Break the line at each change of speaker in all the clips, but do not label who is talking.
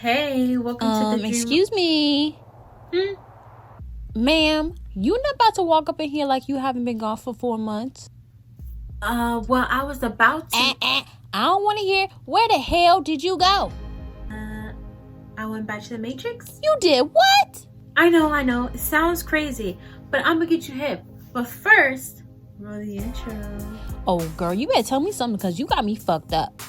Hey, welcome to the Dream.
Excuse me. Ma'am, you not about to walk up in here like you haven't been gone for 4 months?
Well, I was about to.
I don't want to hear. Where the hell did you go?
I went back to the Matrix.
You did what?
I know. It sounds crazy, but I'm gonna get you hip. But first, roll the intro.
Oh, girl, you better tell me something because you got me fucked up.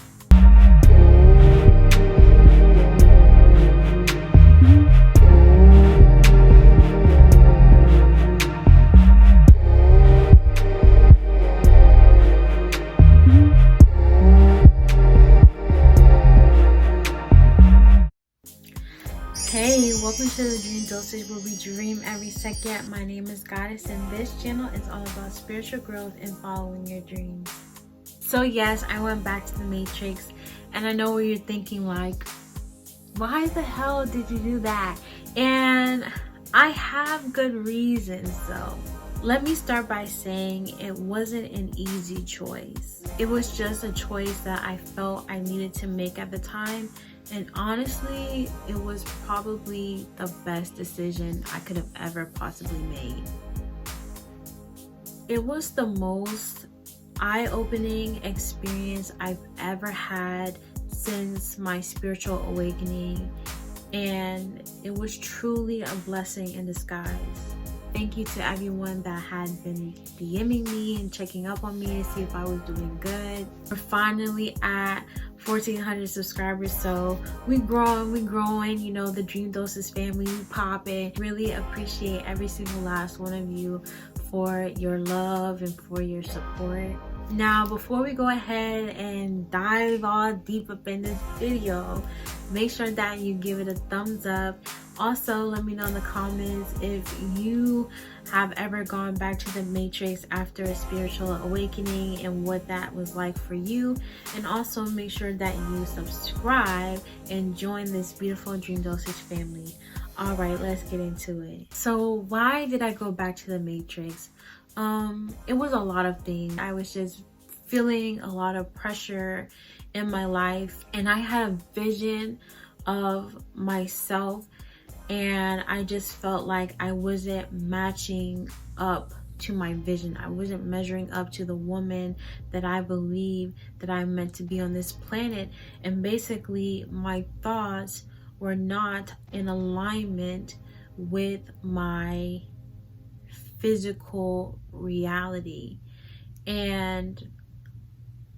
Hey, welcome to the Dream Dosage, where we dream every second. My name is Goddess, and this channel is all about spiritual growth and following your dreams. So yes, I went back to the Matrix, and I know what you're thinking, like, why the hell did you do that? And I have good reasons though. Let me start by saying it wasn't an easy choice. It was just a choice that I felt I needed to make at the time. And honestly, it was probably the best decision I could have ever possibly made. It was the most eye-opening experience I've ever had since my spiritual awakening, and it was truly a blessing in disguise. Thank you to everyone that had been DMing me and checking up on me to see if I was doing good. We're finally at 1,400 subscribers, so we growing, you know, the Dream Dosage family, we popping. Really appreciate every single last one of you for your love and for your support. Now, before we go ahead and dive all deep up in this video, make sure that you give it a thumbs up. Also, let me know in the comments if you have ever gone back to the Matrix after a spiritual awakening and what that was like for you. And also make sure that you subscribe and join this beautiful Dream Dosage family. All right, let's get into it. So why did I go back to the Matrix? It was a lot of things. I was just feeling a lot of pressure in my life, and I had a vision of myself, and I just felt like I wasn't matching up to my vision. I wasn't measuring up to the woman that I believe that I'm meant to be on this planet. And basically my thoughts were not in alignment with my physical reality, and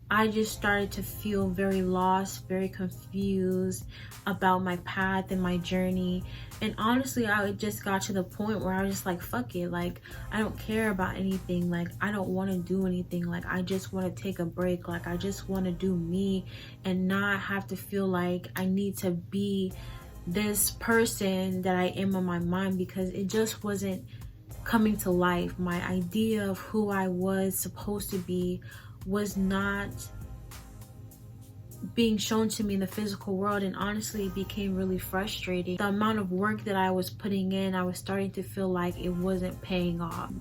I just started to feel very lost, very confused about my path and my journey. And honestly, I just got to the point where I was just like, fuck it, like, I don't care about anything, like, I don't want to do anything, like, I just want to take a break, like, I just want to do me and not have to feel like I need to be this person that I am in my mind, because it just wasn't coming to life. My idea of who I was supposed to be was not being shown to me in the physical world, and honestly it became really frustrating. The amount of work that I was putting in, I was starting to feel like it wasn't paying off.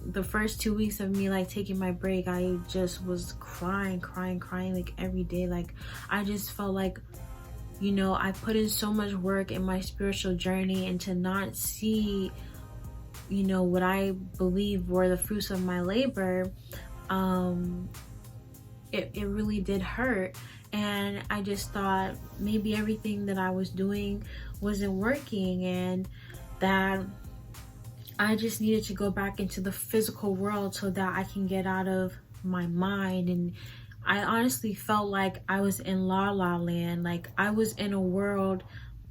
The first 2 weeks of me like taking my break, I just was crying like every day. Like, I just felt like, you know, I put in so much work in my spiritual journey, and to not see, you know, what I believe were the fruits of my labor, it really did hurt. And I just thought maybe everything that I was doing wasn't working, and that I just needed to go back into the physical world so that I can get out of my mind. And I honestly felt like I was in La La Land. Like, I was in a world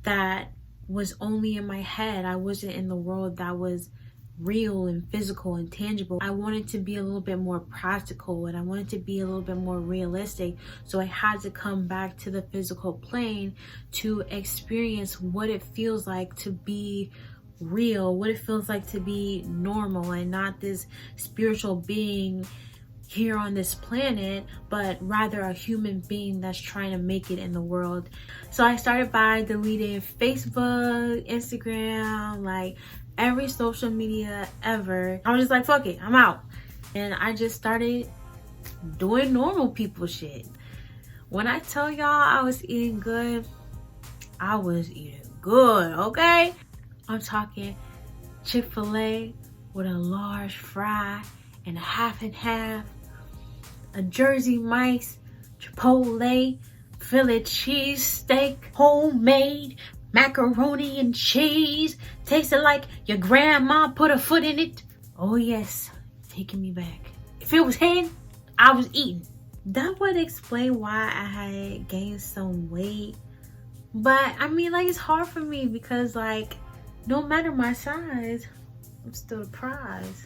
that was only in my head. I wasn't in the world that was real and physical and tangible. I wanted to be a little bit more practical, and I wanted to be a little bit more realistic. So I had to come back to the physical plane to experience what it feels like to be real, what it feels like to be normal, and not this spiritual being here on this planet, but rather a human being that's trying to make it in the world. So I started by deleting Facebook, Instagram, like every social media ever. I was just like, fuck it, I'm out. And I just started doing normal people shit. When I tell y'all I was eating good, I was eating good, okay? I'm talking Chick-fil-A with a large fry and a half and half, a Jersey Mike's Chipotle Philly cheesesteak, homemade macaroni and cheese, tasted like your grandma put a foot in it. Oh yes, taking me back. If it was hen, I was eating. That would explain why I had gained some weight. But I mean, like, it's hard for me because, like, no matter my size, I'm still the prize.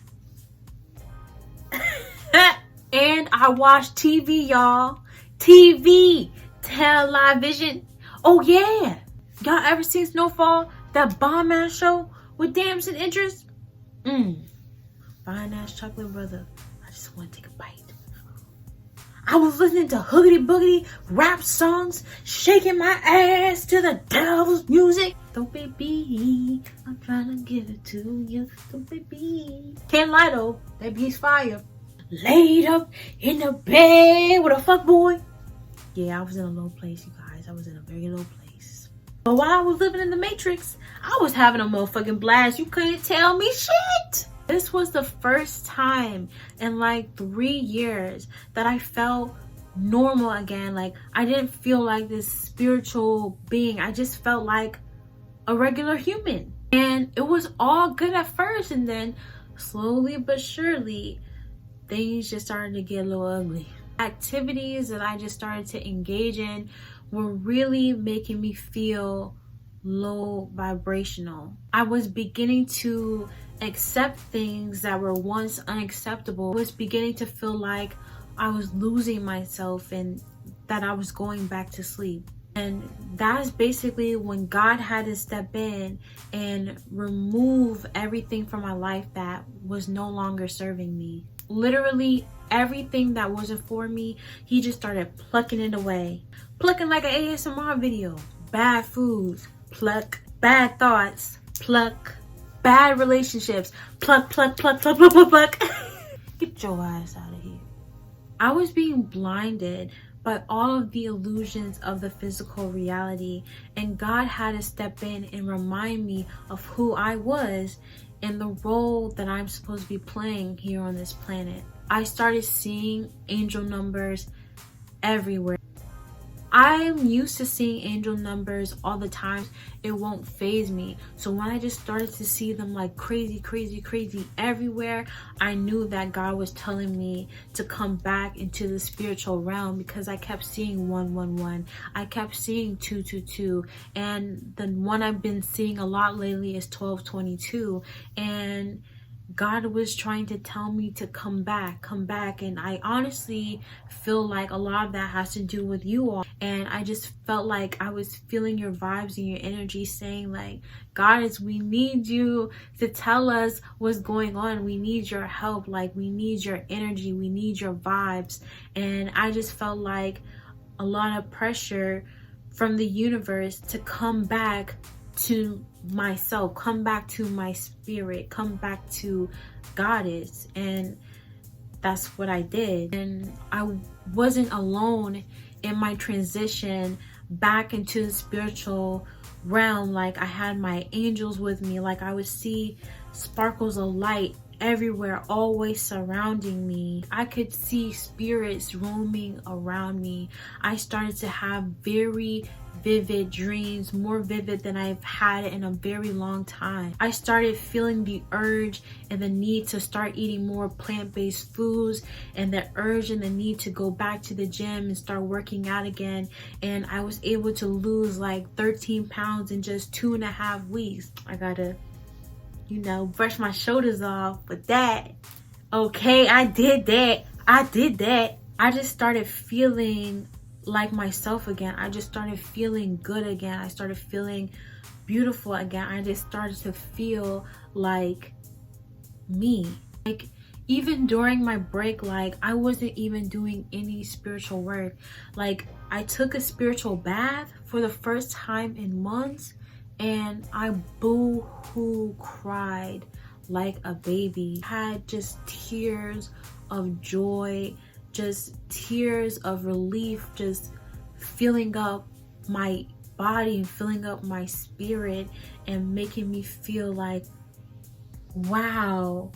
And I watch TV, y'all. TV, television. Oh yeah, y'all ever seen Snowfall? That bomb ass show with Damson Idris? Fine ass chocolate brother. I just want to take a bite. I was listening to hoogity boogity rap songs, shaking my ass to the devil's music. Don't baby, I'm trying to give it to you. Don't baby. Can't lie though, that beat's fire. Laid up in the bed with a fuck boy. Yeah, I was in a low place, you guys. I was in a very low place. But while I was living in the Matrix, I was having a motherfucking blast. You couldn't tell me shit. This was the first time in like 3 years that I felt normal again. Like, I didn't feel like this spiritual being. I just felt like a regular human. And it was all good at first, and then slowly but surely, things just started to get a little ugly. Activities that I just started to engage in were really making me feel low vibrational. I was beginning to accept things that were once unacceptable. I was beginning to feel like I was losing myself and that I was going back to sleep. And that's basically when God had to step in and remove everything from my life that was no longer serving me. Literally everything that wasn't for me, he just started plucking it away. Plucking like an ASMR video. Bad foods, pluck. Bad thoughts, pluck. Bad relationships, pluck, pluck, pluck, pluck, pluck, pluck, pluck. Get your ass out of here. I was being blinded by all of the illusions of the physical reality, and God had to step in and remind me of who I was and the role that I'm supposed to be playing here on this planet. I started seeing angel numbers everywhere. I'm used to seeing angel numbers all the time. It won't faze me. So when I just started to see them like crazy, crazy, crazy everywhere, I knew that God was telling me to come back into the spiritual realm, because I kept seeing 111. I kept seeing 222. And the one I've been seeing a lot lately is 1222. And God was trying to tell me to come back. And I honestly feel like a lot of that has to do with you all. And I just felt like I was feeling your vibes and your energy saying like, Goddess, we need you to tell us what's going on. We need your help. Like, we need your energy. We need your vibes. And I just felt like a lot of pressure from the universe to come back to myself, come back to my spirit, come back to Goddess. And that's what I did. And I wasn't alone in my transition back into the spiritual realm. Like, I had my angels with me. Like, I would see sparkles of light everywhere, always surrounding me. I could see spirits roaming around me. I started to have very vivid dreams, more vivid than I've had in a very long time. I started feeling the urge and the need to start eating more plant-based foods, and the urge and the need to go back to the gym and start working out again. And I was able to lose like 13 pounds in just 2.5 weeks. I gotta, brush my shoulders off with that. Okay, I did that. I just started feeling like myself again. I just started feeling good again. I started feeling beautiful again. I just started to feel like me. Like, even during my break, like, I wasn't even doing any spiritual work. Like, I took a spiritual bath for the first time in months, and I boo-hoo cried like a baby. I had just tears of joy, just tears of relief, just filling up my body and filling up my spirit and making me feel like, wow,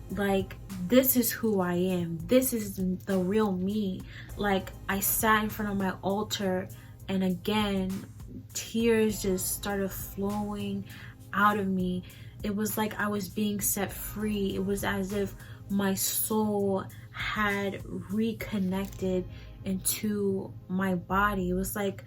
like this is who I am. This is the real me. Like, I sat in front of my altar, and again, tears just started flowing out of me. It was like I was being set free. It was as if my soul had reconnected into my body. It was like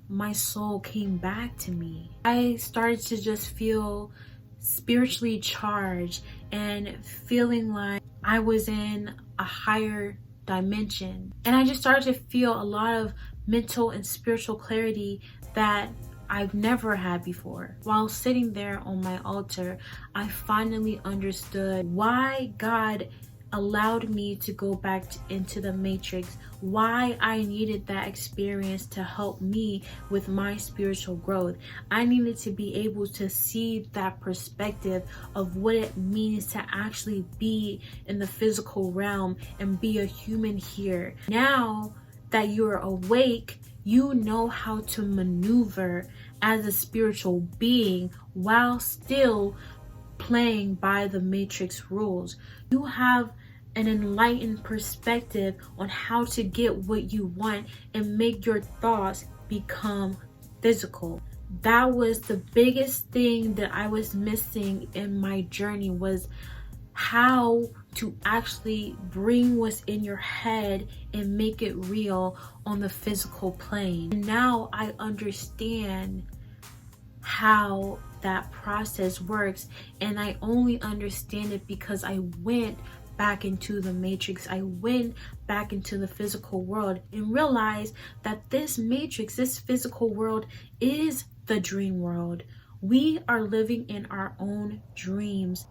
my soul came back to me. I started to just feel spiritually charged and feeling like I was in a higher dimension. And I just started to feel a lot of mental and spiritual clarity that I've never had before. While sitting there on my altar, I finally understood why God allowed me to go back into the matrix, why I needed that experience to help me with my spiritual growth. I needed to be able to see that perspective of what it means to actually be in the physical realm and be a human here. Now that you're awake, you know how to maneuver as a spiritual being while still playing by the matrix rules. You have an enlightened perspective on how to get what you want and make your thoughts become physical. That was the biggest thing that I was missing in my journey, was how to actually bring what's in your head and make it real on the physical plane. And now I understand how that process works, and I only understand it because I went back into the matrix. I went back into the physical world and realized that this matrix, this physical world, is the dream world. We are living in our own dreams.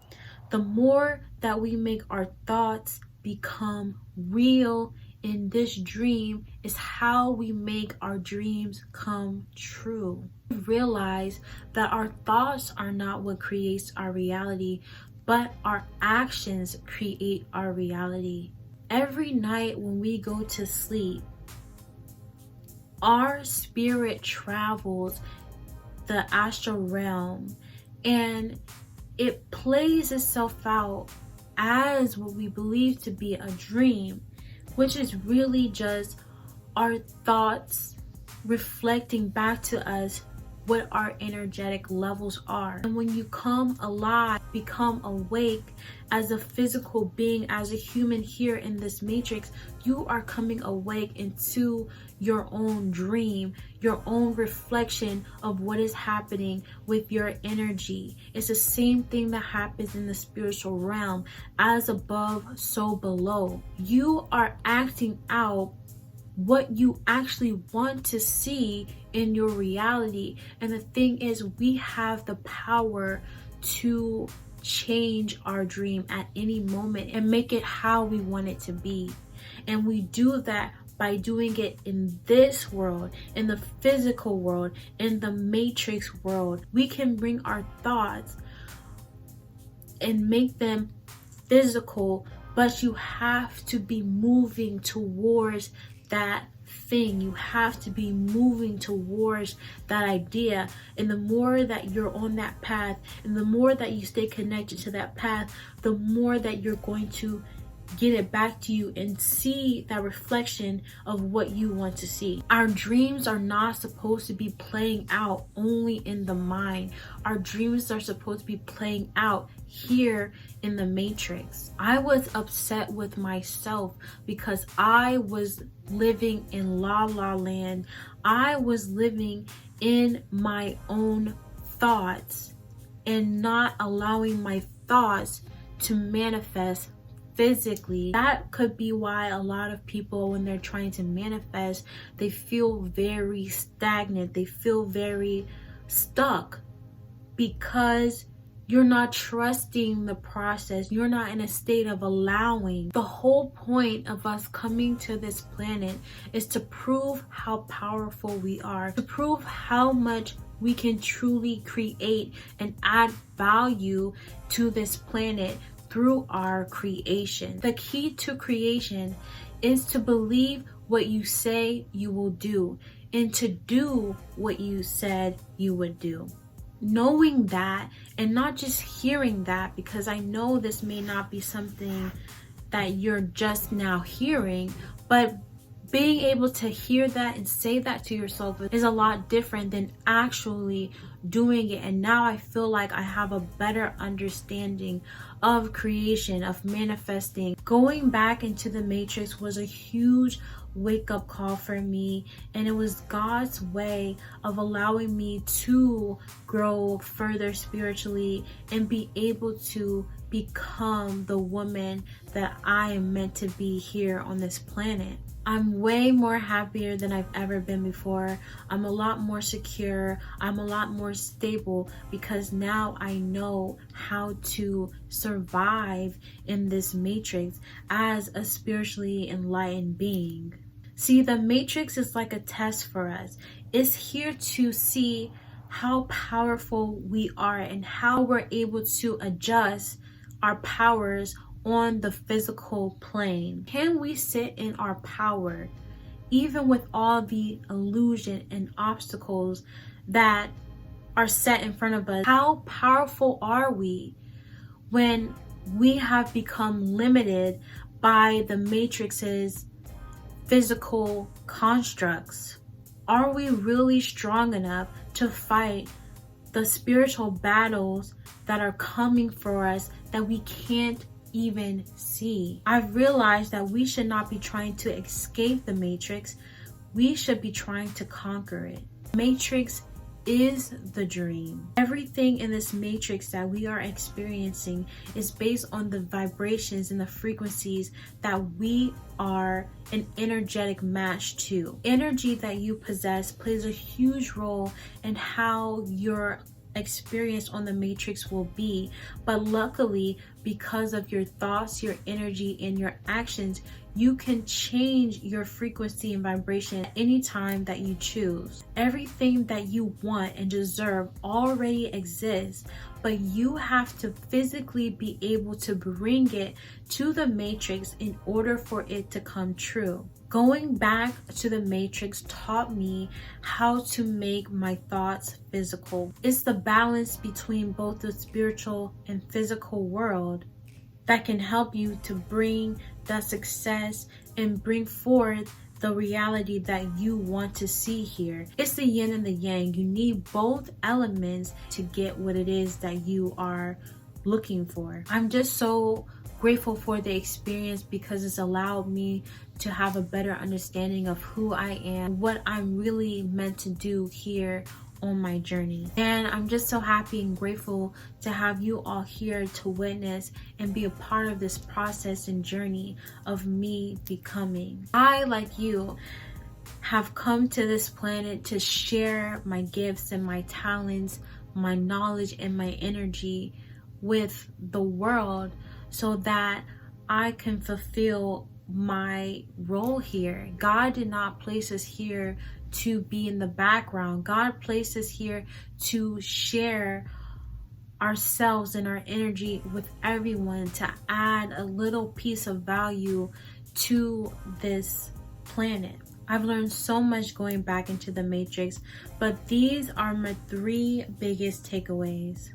The more that we make our thoughts become real in this dream is how we make our dreams come true. Realize that our thoughts are not what creates our reality, but our actions create our reality. Every night when we go to sleep, our spirit travels the astral realm and it plays itself out as what we believe to be a dream, which is really just our thoughts reflecting back to us what our energetic levels are. And when you come alive, become awake as a physical being, as a human here in this matrix, you are coming awake into your own dream, your own reflection of what is happening with your energy. It's the same thing that happens in the spiritual realm. As above, so below. You are acting out what you actually want to see in your reality. And the thing is, we have the power to change our dream at any moment and make it how we want it to be. And we do that by doing it in this world, in the physical world, in the matrix world. We can bring our thoughts and make them physical, but you have to be moving towards that thing. You have to be moving towards that idea. And the more that you're on that path, and the more that you stay connected to that path, the more that you're going to get it back to you and see that reflection of what you want to see. Our dreams are not supposed to be playing out only in the mind. Our dreams are supposed to be playing out here in the matrix. I was upset with myself because I was living in la la land. I was living in my own thoughts and not allowing my thoughts to manifest physically. That could be why a lot of people, when they're trying to manifest, they feel very stagnant. They feel very stuck because you're not trusting the process. You're not in a state of allowing. The whole point of us coming to this planet is to prove how powerful we are, to prove how much we can truly create and add value to this planet through our creation. The key to creation is to believe what you say you will do. and to do what you said you would do. Knowing that, and not just hearing that, because I know this may not be something that you're just now hearing, but being able to hear that and say that to yourself is a lot different than actually doing it. And now I feel like I have a better understanding of creation, of manifesting. Going back into the matrix was a huge wake-up call for me, and it was God's way of allowing me to grow further spiritually and be able to become the woman that I am meant to be here on this planet. I'm way more happier than I've ever been before. I'm a lot more secure. I'm a lot more stable because now I know how to survive in this matrix as a spiritually enlightened being. See, the matrix is like a test for us. It's here to see how powerful we are and how we're able to adjust our powers on the physical plane. Can we sit in our power even with all the illusion and obstacles that are set in front of us? How powerful are we when we have become limited by the matrix's physical constructs? Are we really strong enough to fight the spiritual battles that are coming for us that we can't even see? I've realized that we should not be trying to escape the matrix. We should be trying to conquer it. Matrix is the dream. Everything in this matrix that we are experiencing is based on the vibrations and the frequencies that we are an energetic match to. Energy that you possess plays a huge role in how your experience on the matrix will be, but luckily, because of your thoughts, your energy, and your actions, you can change your frequency and vibration at any time that you choose. Everything that you want and deserve already exists, but you have to physically be able to bring it to the matrix in order for it to come true. Going back to the matrix taught me how to make my thoughts physical. It's the balance between both the spiritual and physical world that can help you to bring the success and bring forth the reality that you want to see here. It's the yin and the yang. You need both elements to get what it is that you are looking for. I'm just so grateful for the experience because it's allowed me to have a better understanding of who I am, what I'm really meant to do here on my journey. And I'm just so happy and grateful to have you all here to witness and be a part of this process and journey of me becoming. I, like you, have come to this planet to share my gifts and my talents, my knowledge and my energy with the world so that I can fulfill my role here. God did not place us here to be in the background. God placed us here to share ourselves and our energy with everyone, to add a little piece of value to this planet. I've learned so much going back into the matrix, but these are my 3 biggest takeaways.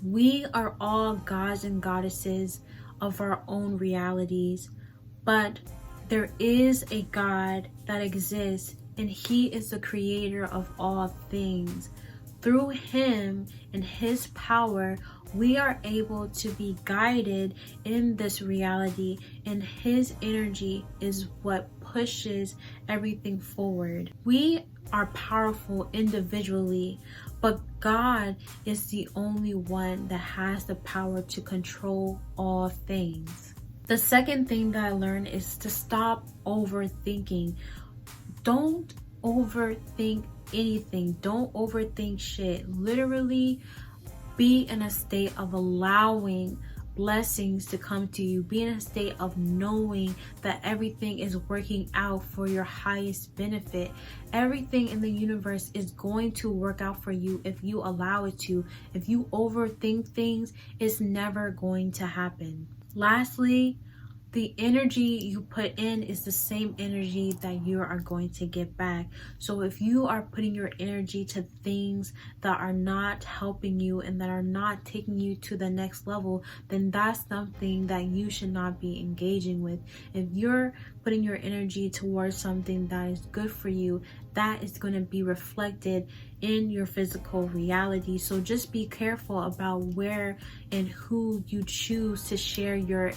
We are all gods and goddesses of our own realities, but there is a God that exists, and He is the creator of all things. Through Him and His power, we are able to be guided in this reality, and His energy is what pushes everything forward. We are powerful individually, but God is the only one that has the power to control all things. The second thing that I learned is to stop overthinking. Don't overthink anything. Don't overthink shit. Literally be in a state of allowing blessings to come to you. Be in a state of knowing that everything is working out for your highest benefit. Everything in the universe is going to work out for you if you allow it to. If you overthink things, it's never going to happen. Lastly, the energy you put in is the same energy that you are going to get back. So if you are putting your energy to things that are not helping you and that are not taking you to the next level, then that's something that you should not be engaging with. If you're putting your energy towards something that is good for you, that is going to be reflected in your physical reality. So just be careful about where and who you choose to share your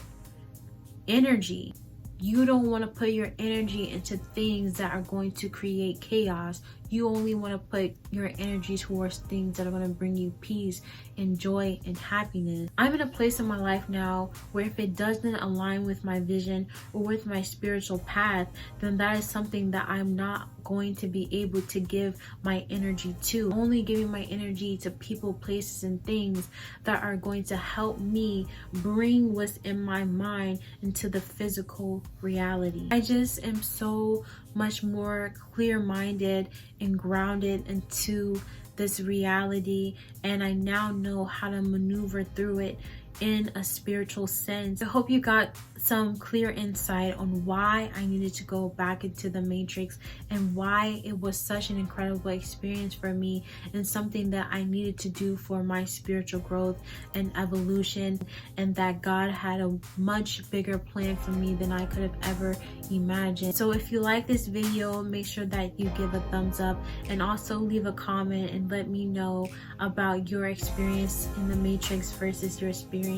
energy. You don't want to put your energy into things that are going to create chaos. You only want to put your energy towards things that are going to bring you peace and joy and happiness. I'm in a place in my life now where if it doesn't align with my vision or with my spiritual path, then that is something that I'm not going to be able to give my energy to. Only giving my energy to people, places, and things that are going to help me bring what's in my mind into the physical reality. I just am so much more clear-minded and grounded into this reality, and I now know how to maneuver through it in a spiritual sense. I hope you got some clear insight on why I needed to go back into the matrix and why it was such an incredible experience for me and something that I needed to do for my spiritual growth and evolution, and that God had a much bigger plan for me than I could have ever imagined. So if you like this video, make sure that you give a thumbs up and also leave a comment and let me know about your experience in the matrix versus your experience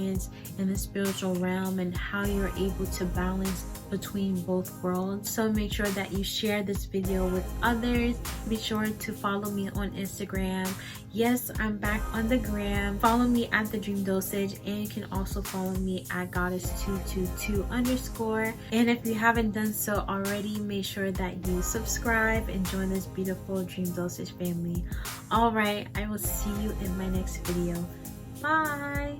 in the spiritual realm and how you're able to balance between both worlds. So make sure that you share this video with others. Be sure to follow me on Instagram. Yes, I'm back on the gram. Follow me at the Dream Dosage, and you can also follow me at goddess222_. And if you haven't done so already, make sure that you subscribe and join this beautiful Dream Dosage family. All right, I will see you in my next video. Bye.